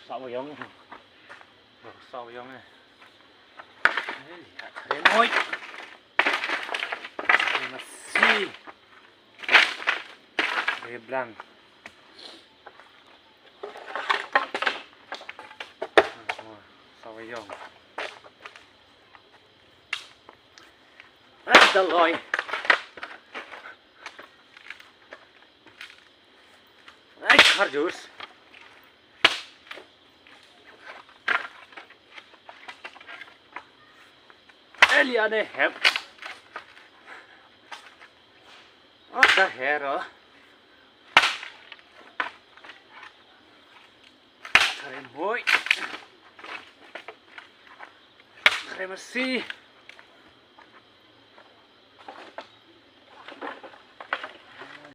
Sao giống sao giống này thấy môi mà xì để blanc sao giống được rồi Kardus Eliane hep What the hell Kare moi Kare masih